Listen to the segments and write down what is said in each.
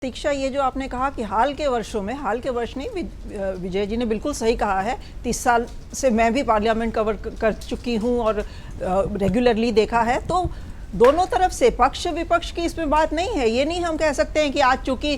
दीक्षा, ये जो आपने कहा कि हाल के वर्षों में, हाल के वर्ष नहीं, विजय जी ने बिल्कुल सही कहा है। 30 साल से मैं भी पार्लियामेंट कवर कर चुकी हूँ और रेगुलरली देखा है, तो दोनों तरफ से पक्ष विपक्ष की इसमें बात नहीं है। ये नहीं हम कह सकते हैं कि आज चूंकि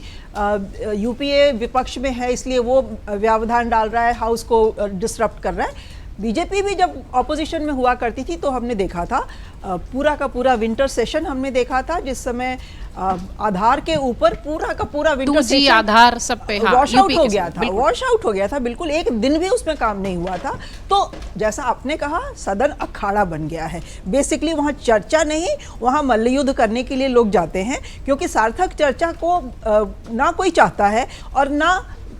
यूपीए विपक्ष में है इसलिए वो व्यवधान डाल रहा है, हाउस को डिसरप्ट कर रहा है। बीजेपी भी जब ऑपोजिशन में हुआ करती थी तो हमने देखा था पूरा का पूरा विंटर सेशन हमने देखा था, जिस समय आधार के ऊपर पूरा का पूरा विंटर सेशन आधार सब पे वॉश आउट हो गया था, वॉश आउट हो गया था, बिल्कुल एक दिन भी उसमें काम नहीं हुआ था। तो जैसा आपने कहा, सदन अखाड़ा बन गया है। बेसिकली वहाँ चर्चा नहीं, वहाँ मल्लयुद्ध करने के लिए लोग जाते हैं, क्योंकि सार्थक चर्चा को ना कोई चाहता है और ना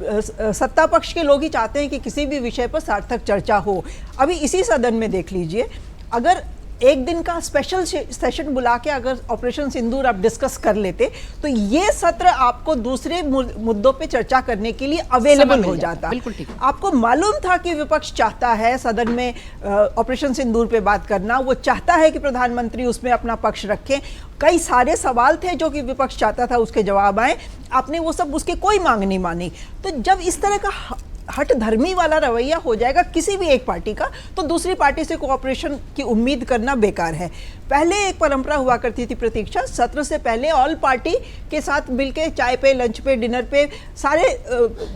सत्ता पक्ष के लोग ही चाहते हैं कि किसी भी विषय पर सार्थक चर्चा हो। अभी इसी सदन में देख लीजिए, अगर एक दिन का स्पेशल सेशन बुला के अगर ऑपरेशन सिंदूर आप डिस्कस कर लेते तो ये सत्र आपको दूसरे मुद्दों पे चर्चा करने के लिए अवेलेबल हो जाता। बिल्कुल ठीक है। आपको मालूम था कि विपक्ष चाहता है सदन में ऑपरेशन सिंदूर पे बात करना, वो चाहता है कि प्रधानमंत्री उसमें अपना पक्ष रखें। कई सारे सवाल थे जो कि विपक्ष चाहता था उसके जवाब आए, आपने वो सब, उसके कोई मांग नहीं मानी। तो जब इस तरह का हट धर्मी वाला रवैया हो जाएगा किसी भी एक पार्टी का, तो दूसरी पार्टी से कोऑपरेशन की उम्मीद करना बेकार है। पहले एक परंपरा हुआ करती थी प्रतीक्षा, सत्र से पहले ऑल पार्टी के साथ मिलके चाय पे, लंच पे, डिनर पे सारे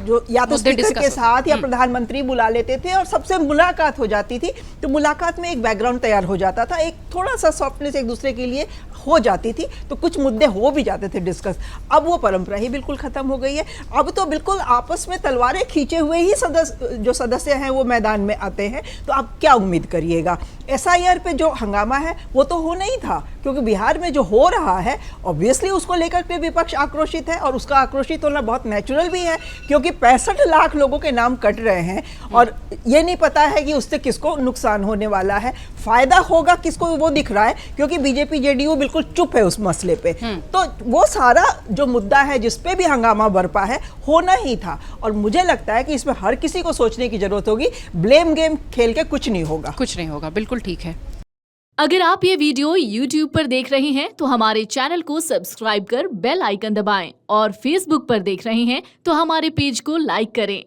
जो या तो स्पीकर के साथ या प्रधानमंत्री बुला लेते थे और सबसे मुलाकात हो जाती थी। तो मुलाकात में एक बैकग्राउंड तैयार हो जाता था, एक थोड़ा सा सॉफ्टनेस एक दूसरे के लिए हो जाती थी, तो कुछ मुद्दे हो भी जाते थे डिस्कस। अब वो परंपरा ही बिल्कुल खत्म हो गई है। अब तो बिल्कुल आपस में तलवारें खींचे हुए ही जो सदस्य हैं वो मैदान में आते हैं। तो आप क्या उम्मीद करिएगा? एसआईआर पे जो हंगामा है वो तो हो नहीं था, क्योंकि बिहार में जो हो रहा है ऑब्वियसली उसको लेकर के विपक्ष आक्रोशित है, और उसका आक्रोशित होना बहुत नेचुरल भी है, क्योंकि 65 लाख लोगों के नाम कट रहे हैं और ये नहीं पता है कि उससे किसको नुकसान होने वाला है, फायदा होगा किसको, वो दिख रहा है, क्योंकि बीजेपी जेडीयू बिल्कुल चुप है उस मसले पे। तो वो सारा जो मुद्दा है जिसपे भी हंगामा बरपा है, होना ही था। और मुझे लगता है कि इसमें हर किसी को सोचने की जरूरत होगी। ब्लेम गेम खेल के कुछ नहीं होगा, कुछ नहीं होगा। बिल्कुल ठीक है। अगर आप ये वीडियो YouTube पर देख रहे हैं तो हमारे चैनल को सब्सक्राइब कर बेल आइकन दबाएं, और Facebook पर देख रहे हैं तो हमारे पेज को लाइक करें।